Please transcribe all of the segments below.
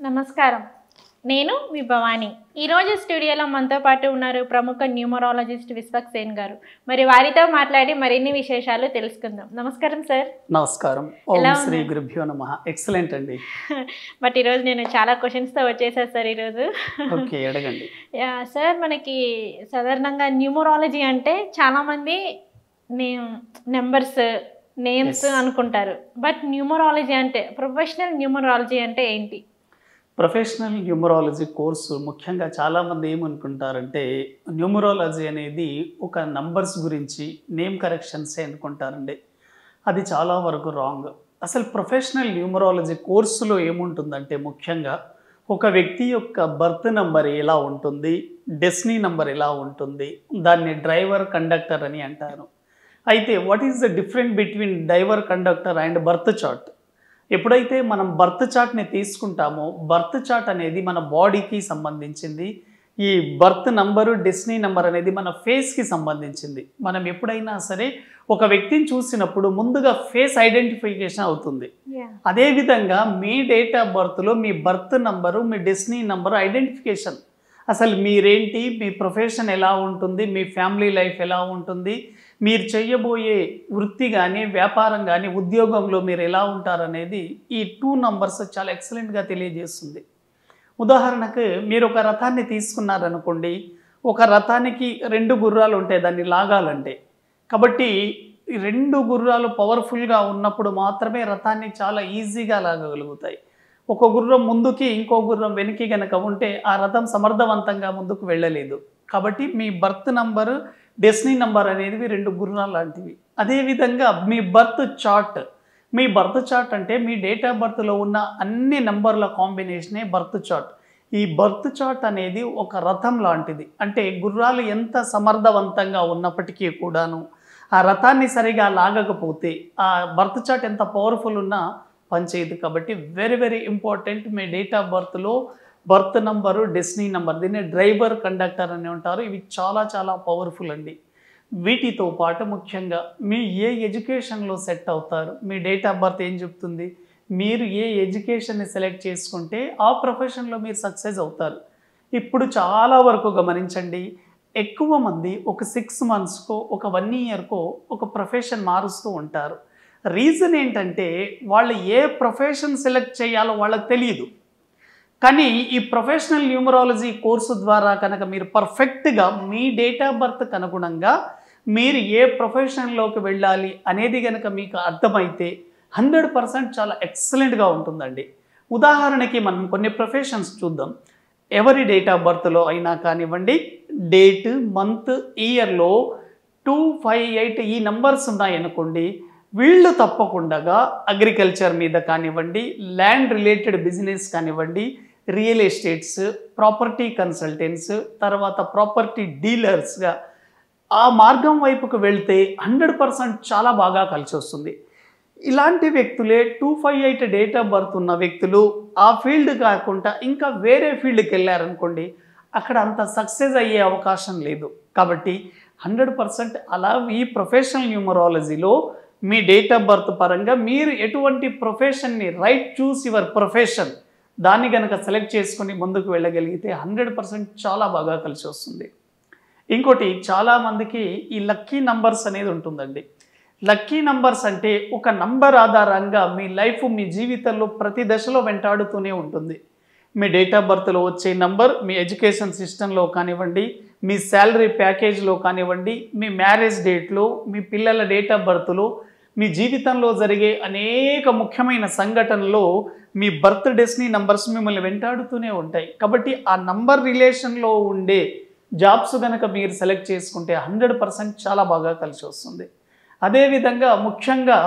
నమస్కారం. నేను మీ భవాని. ఈరోజు స్టూడియోలో మనతో పాటు ఉన్నారు ప్రముఖ న్యూమరాలజిస్ట్ విశ్వక్సేన్ గారు. మరి వారితో మాట్లాడి మరిన్ని విశేషాలు తెలుసుకుందాం. నమస్కారం సార్. నమస్కారం. ఓం శ్రీ గురుభ్యో నమః. ఎక్సలెంట్ అండి. బట్ ఈరోజు నేను చాలా క్వశ్చన్స్తో వచ్చేసాను సార్ ఈరోజు. ఓకే, అడగండి. సార్, మనకి సాధారణంగా న్యూమరాలజీ అంటే చాలామంది నెంబర్స్ నేమ్స్ అనుకుంటారు. బట్ న్యూమరాలజీ అంటే ప్రొఫెషనల్ న్యూమరాలజీ అంటే ఏంటి? ప్రొఫెషనల్ న్యూమరాలజీ కోర్సు ముఖ్యంగా చాలామంది ఏమనుకుంటారంటే న్యూమరాలజీ అనేది ఒక నంబర్స్ గురించి నేమ్ కరెక్షన్సే అనుకుంటారండి. అది చాలా వరకు రాంగ్. అసలు ప్రొఫెషనల్ న్యూమరాలజీ కోర్సులో ఏముంటుందంటే ముఖ్యంగా ఒక వ్యక్తి యొక్క బర్త్ నంబర్ ఎలా ఉంటుంది, డెస్టినీ నంబర్ ఎలా ఉంటుంది, దాన్ని డ్రైవర్ కండక్టర్ అని అంటారు. అయితే what is the difference between driver conductor and birth chart? ఎప్పుడైతే మనం బర్త్ చార్ట్ని తీసుకుంటామో బర్త్ చార్ట్ అనేది మన బాడీకి సంబంధించింది. ఈ బర్త్ నంబరు డెస్టినీ నంబర్ అనేది మన ఫేస్కి సంబంధించింది. మనం ఎప్పుడైనా సరే ఒక వ్యక్తిని చూసినప్పుడు ముందుగా ఫేస్ ఐడెంటిఫికేషన్ అవుతుంది. అదేవిధంగా మీ డేట్ ఆఫ్ బర్త్లో మీ బర్త్ నంబరు మీ డెస్టినీ నంబరు ఐడెంటిఫికేషన్. అసలు మీరేంటి, మీ ప్రొఫెషన్ ఎలా ఉంటుంది, మీ ఫ్యామిలీ లైఫ్ ఎలా ఉంటుంది, మీరు చేయబోయే వృత్తి కానీ వ్యాపారం కానీ ఉద్యోగంలో మీరు ఎలా ఉంటారనేది ఈ 2 నంబర్స్ చాలా ఎక్సలెంట్గా తెలియజేస్తుంది. ఉదాహరణకు మీరు ఒక రథాన్ని తీసుకున్నారనుకోండి, ఒక రథానికి 2 గుర్రాలు ఉంటాయి దాన్ని లాగాలంటే. కాబట్టి ఈ 2 గుర్రాలు పవర్ఫుల్గా ఉన్నప్పుడు మాత్రమే రథాన్ని చాలా ఈజీగా లాగగలుగుతాయి. ఒక గుర్రం ముందుకి ఇంకో గుర్రం వెనక్కి కనుక ఉంటే ఆ రథం సమర్థవంతంగా ముందుకు వెళ్ళలేదు. కాబట్టి మీ బర్త్ నంబరు డెస్టినీ నంబర్ అనేది 2 గుర్రాలు లాంటివి. అదేవిధంగా మీ బర్త్ చార్ట్ అంటే మీ డేట్ ఆఫ్ బర్త్లో ఉన్న అన్ని నంబర్ల కాంబినేషనే బర్త్ చార్ట్. ఈ బర్త్ చార్ట్ అనేది ఒక రథం లాంటిది. అంటే గుర్రాలు ఎంత సమర్థవంతంగా ఉన్నప్పటికీ కూడాను ఆ రథాన్ని సరిగా లాగకపోతే ఆ బర్త్ చార్ట్ ఎంత పవర్ఫుల్ ఉన్నా పనిచేయదు. కాబట్టి వెరీ వెరీ ఇంపార్టెంట్ మీ డేట్ ఆఫ్ బర్త్లో బర్త్ నంబరు డెస్టినీ నంబర్, దీన్ని డ్రైవర్ కండక్టర్ అని ఉంటారు. ఇవి చాలా చాలా పవర్ఫుల్ అండి. వీటితో పాటు ముఖ్యంగా మీ ఏ ఎడ్యుకేషన్లో సెట్ అవుతారు, మీ డేట్ ఆఫ్ బర్త్ ఏం చెప్తుంది, మీరు ఏ ఎడ్యుకేషన్ని సెలెక్ట్ చేసుకుంటే ఆ ప్రొఫెషన్లో మీరు సక్సెస్ అవుతారు. ఇప్పుడు చాలా వరకు గమనించండి, ఎక్కువ మంది ఒక 6 మంత్స్కో ఒక 1 ఇయర్కో ఒక ప్రొఫెషన్ మారుస్తూ ఉంటారు. రీజన్ ఏంటంటే వాళ్ళు ఏ ప్రొఫెషన్ సెలెక్ట్ చేయాలో వాళ్ళకి తెలియదు. కానీ ఈ ప్రొఫెషనల్ న్యూమరాలజీ కోర్సు ద్వారా కనుక మీరు పర్ఫెక్ట్గా మీ డేట్ ఆఫ్ బర్త్కి అనుగుణంగా మీరు ఏ ప్రొఫెషన్లోకి వెళ్ళాలి అనేది కనుక మీకు అర్థమైతే 100% చాలా ఎక్సలెంట్గా ఉంటుందండి. ఉదాహరణకి మనం కొన్ని ప్రొఫెషన్స్ చూద్దాం. ఎవరి డేట్ ఆఫ్ బర్త్లో అయినా కానివ్వండి, డేట్, మంత్, ఇయర్లో 2, 5, 8 ఈ నంబర్స్ ఉన్నాయనుకోండి, వీళ్ళు తప్పకుండా అగ్రికల్చర్ మీద కానివ్వండి, ల్యాండ్ రిలేటెడ్ బిజినెస్ కానివ్వండి, రియల్ ఎస్టేట్స్, ప్రాపర్టీ కన్సల్టెంట్స్, తర్వాత ప్రాపర్టీ డీలర్స్గా ఆ మార్గం వైపుకు వెళ్తే 100% చాలా బాగా కలిసి వస్తుంది. ఇలాంటి వ్యక్తులే 258 డేట్ ఆఫ్ బర్త్ ఉన్న వ్యక్తులు ఆ ఫీల్డ్ కాకుండా ఇంకా వేరే ఫీల్డ్కి వెళ్ళారనుకోండి, అక్కడ అంత సక్సెస్ అయ్యే అవకాశం లేదు. కాబట్టి 100% అలా ఈ ప్రొఫెషనల్ న్యూమరాలజీలో మీ డేట్ ఆఫ్ బర్త్ పరంగా మీరు ఎటువంటి ప్రొఫెషన్ని చూస్ యువర్ ప్రొఫెషన్ దాన్ని కనుక సెలెక్ట్ చేసుకొని ముందుకు వెళ్ళగలిగితే 100% చాలా బాగా కలిసి వస్తుంది. ఇంకోటి, చాలామందికి ఈ లక్కీ నంబర్స్ అనేది ఉంటుందండి. లక్కీ నంబర్స్ అంటే ఒక నంబర్ ఆధారంగా మీ లైఫ్, మీ జీవితంలో ప్రతి దశలో వెంటాడుతూనే ఉంటుంది. మీ డేట్ ఆఫ్ బర్త్లో వచ్చే నంబర్ మీ ఎడ్యుకేషన్ సిస్టంలో కానివ్వండి, మీ శాలరీ ప్యాకేజ్లో కానివ్వండి, మీ మ్యారేజ్ డేట్లో, మీ పిల్లల డేట్ ఆఫ్ బర్త్లో, మీ జీవితంలో జరిగే అనేక ముఖ్యమైన సంఘటనలో మీ బర్త్ డెస్టినీ నంబర్స్ మిమ్మల్ని వెంటాడుతూనే ఉంటాయి. కాబట్టి ఆ నంబర్ రిలేషన్లో ఉండే జాబ్స్ కనుక మీరు సెలెక్ట్ చేసుకుంటే 100% చాలా బాగా కలిసి వస్తుంది. అదేవిధంగా ముఖ్యంగా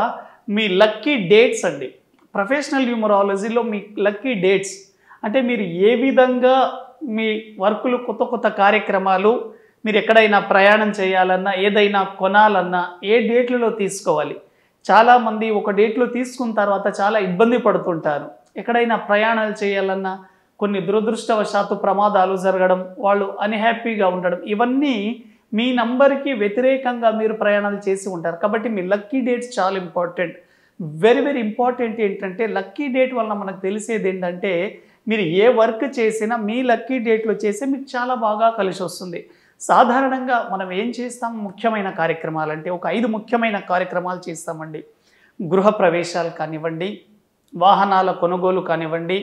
మీ లక్కీ డేట్స్ అండి. ప్రొఫెషనల్ న్యూమరాలజీలో మీ లక్కీ డేట్స్ అంటే మీరు ఏ విధంగా మీ వర్కులు, కొత్త కొత్త కార్యక్రమాలు, మీరు ఎక్కడైనా ప్రయాణం చేయాలన్నా, ఏదైనా కొనాలన్నా ఏ డేట్లలో తీసుకోవాలి. చాలామంది ఒక డేట్లో తీసుకున్న తర్వాత చాలా ఇబ్బంది పడుతుంటారు. ఎక్కడైనా ప్రయాణాలు చేయాలన్నా కొన్ని దురదృష్టవశాత్తు ప్రమాదాలు జరగడం, వాళ్ళు అన్హ్యాపీగా ఉండడం, ఇవన్నీ మీ నంబర్కి వ్యతిరేకంగా మీరు ప్రయాణాలు చేసి ఉంటారు. కాబట్టి మీ లక్కీ డేట్స్ చాలా ఇంపార్టెంట్. వెరీ వెరీ ఇంపార్టెంట్ ఏంటంటే లక్కీ డేట్ వలన మనకు తెలిసేది ఏంటంటే మీరు ఏ వర్క్ చేసినా మీ లక్కీ డేట్లో చేస్తే మీకు చాలా బాగా కలిసి వస్తుంది. సాధారణంగా మనం ఏం చేస్తాం, ముఖ్యమైన కార్యక్రమాలంటే ఒక 5 ముఖ్యమైన కార్యక్రమాలు చేస్తామండి. గృహ ప్రవేశాలు కానివ్వండి, వాహనాల కొనుగోలు కానివ్వండి,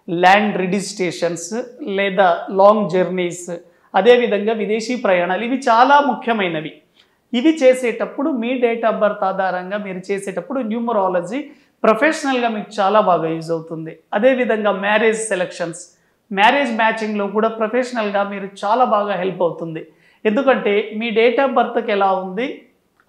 ల్యాండ్ రిజిస్ట్రేషన్స్ లేదా లాంగ్ జర్నీస్, అదేవిధంగా విదేశీ ప్రయాణాలు, ఇవి చాలా ముఖ్యమైనవి. ఇవి చేసేటప్పుడు మీ డేట్ ఆఫ్ బర్త్ ఆధారంగా మీరు చేసేటప్పుడు న్యూమరాలజీ ప్రొఫెషనల్గా మీకు చాలా బాగా యూజ్ అవుతుంది. అదేవిధంగా మ్యారేజ్ సెలక్షన్స్, మ్యారేజ్ మ్యాచింగ్లో కూడా ప్రొఫెషనల్గా మీరు చాలా బాగా హెల్ప్ అవుతుంది. ఎందుకంటే మీ డేట్ ఆఫ్ బర్త్కి ఎలా ఉంది,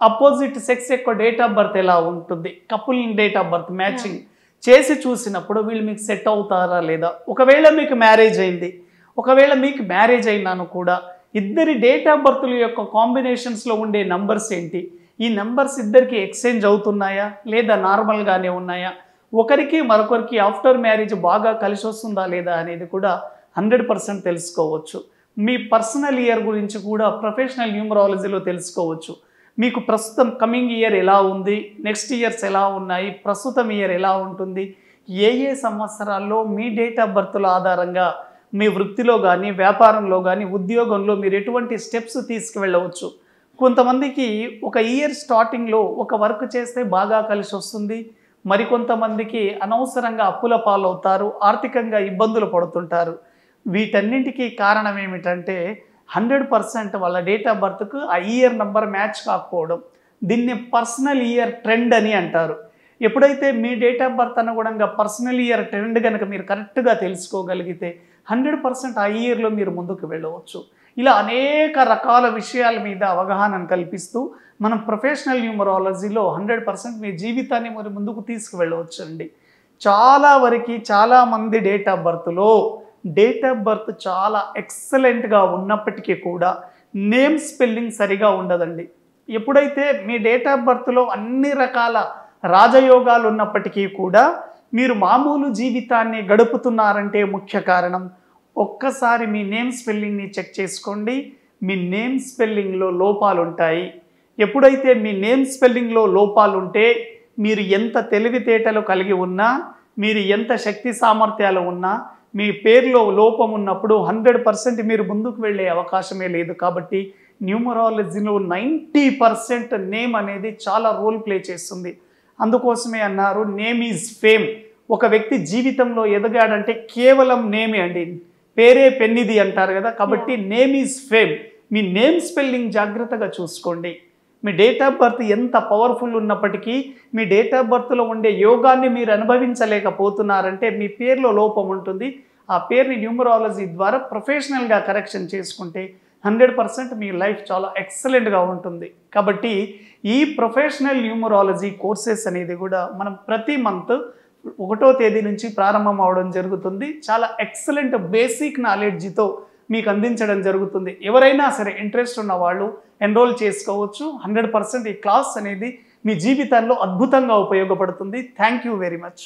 అపోజిట్ సెక్స్ యొక్క డేట్ ఆఫ్ బర్త్ ఎలా ఉంటుంది, couple date of birth matching చేసి చూసినప్పుడు వీళ్ళు మీకు సెట్ అవుతారా లేదా. ఒకవేళ మీకు మ్యారేజ్ అయింది, ఒకవేళ మీకు మ్యారేజ్ అయినాను కూడా ఇద్దరి డేట్ ఆఫ్ బర్త్ల యొక్క కాంబినేషన్స్లో ఉండే నంబర్స్ ఏంటి, ఈ నంబర్స్ ఇద్దరికి ఎక్స్చేంజ్ అవుతున్నాయా లేదా నార్మల్గానే ఉన్నాయా, ఒకరికి మరొకరికి ఆఫ్టర్ మ్యారేజ్ బాగా కలిసి వస్తుందా లేదా అనేది కూడా 100% తెలుసుకోవచ్చు. మీ పర్సనల్ ఇయర్ గురించి కూడా ప్రొఫెషనల్ న్యూమరాలజీలో తెలుసుకోవచ్చు. మీకు ప్రస్తుతం కమింగ్ ఇయర్ ఎలా ఉంది, నెక్స్ట్ ఇయర్స్ ఎలా ఉన్నాయి, ప్రస్తుతం ఇయర్ ఎలా ఉంటుంది, ఏ ఏ సంవత్సరాల్లో మీ డేట్ ఆఫ్ బర్త్ల ఆధారంగా మీ వృత్తిలో కానీ, వ్యాపారంలో కానీ, ఉద్యోగంలో మీరు ఎటువంటి స్టెప్స్ తీసుకువెళ్ళవచ్చు. కొంతమందికి ఒక ఇయర్ స్టార్టింగ్లో ఒక వర్క్ చేస్తే బాగా కలిసి వస్తుంది, మరికొంతమందికి అనవసరంగా అప్పుల పాలవుతారు, ఆర్థికంగా ఇబ్బందులు పడుతుంటారు. వీటన్నింటికీ కారణం ఏమిటంటే 100% వాళ్ళ డేట్ ఆఫ్ బర్త్కు ఆ ఇయర్ నెంబర్ మ్యాచ్ కాకపోవడం. దీన్ని పర్సనల్ ఇయర్ ట్రెండ్ అని అంటారు. ఎప్పుడైతే మీ డేట్ ఆఫ్ బర్త్ అనుగుణంగా పర్సనల్ ఇయర్ ట్రెండ్ కనుక మీరు కరెక్ట్గా తెలుసుకోగలిగితే 100% ఆ ఇయర్లో మీరు ముందుకు వెళ్ళవచ్చు. ఇలా అనేక రకాల విషయాల మీద అవగాహనను కల్పిస్తూ మనం ప్రొఫెషనల్ న్యూమరాలజీలో 100% మీ జీవితాన్ని మరి ముందుకు తీసుకువెళ్ళవచ్చు అండి. చాలా వరకు చాలామంది డేట్ ఆఫ్ బర్త్ చాలా ఎక్సలెంట్గా ఉన్నప్పటికీ కూడా నేమ్ స్పెల్లింగ్ సరిగా ఉండదండి. ఎప్పుడైతే మీ డేట్ ఆఫ్ బర్త్లో అన్ని రకాల రాజయోగాలు ఉన్నప్పటికీ కూడా మీరు మామూలు జీవితాన్ని గడుపుతున్నారంటే ముఖ్య కారణం ఒక్కసారి మీ నేమ్ స్పెల్లింగ్ని చెక్ చేసుకోండి. మీ నేమ్ స్పెల్లింగ్లో లోపాలు ఉంటాయి. ఎప్పుడైతే మీ నేమ్ స్పెల్లింగ్లో లోపాలు ఉంటే మీరు ఎంత తెలివితేటలు కలిగి ఉన్నా, మీరు ఎంత శక్తి సామర్థ్యాలు ఉన్నా, మీ పేరులో లోపం ఉన్నప్పుడు 100% మీరు ముందుకు వెళ్ళే అవకాశమే లేదు. కాబట్టి న్యూమరాలజీలో 90% నేమ్ అనేది చాలా రోల్ ప్లే చేస్తుంది. అందుకోసమే అన్నారు నేమ్ ఈజ్ ఫేమ్. ఒక వ్యక్తి జీవితంలో ఎదగాడంటే కేవలం నేమే అండి, పేరే పెన్నిది అంటారు కదా. కాబట్టి name is fame. Me name spelling జాగ్రత్తగా చూసుకోండి. మీ డేట్ ఆఫ్ బర్త్ ఎంత పవర్ఫుల్ ఉన్నప్పటికీ మీ డేట్ ఆఫ్ బర్త్లో ఉండే యోగాన్ని మీరు అనుభవించలేకపోతున్నారంటే మీ పేరులో లోపం ఉంటుంది. ఆ పేరుని న్యూమరాలజీ ద్వారా ప్రొఫెషనల్గా కరెక్షన్ చేసుకుంటే 100% మీ లైఫ్ చాలా ఎక్సలెంట్గా ఉంటుంది. కాబట్టి ఈ ప్రొఫెషనల్ న్యూమరాలజీ కోర్సెస్ అనేది కూడా మనం ప్రతి మంత్ 1వ తేదీ నుంచి ప్రారంభం అవడం జరుగుతుంది. చాలా ఎక్సలెంట్ బేసిక్ నాలెడ్జ్తో మీకు అందించడం జరుగుతుంది. ఎవరైనా సరే ఇంట్రెస్ట్ ఉన్న వాళ్ళు ఎన్రోల్ చేసుకోవచ్చు. 100% ఈ క్లాస్ అనేది మీ జీవితాల్లో అద్భుతంగా ఉపయోగపడుతుంది. Thank you very much.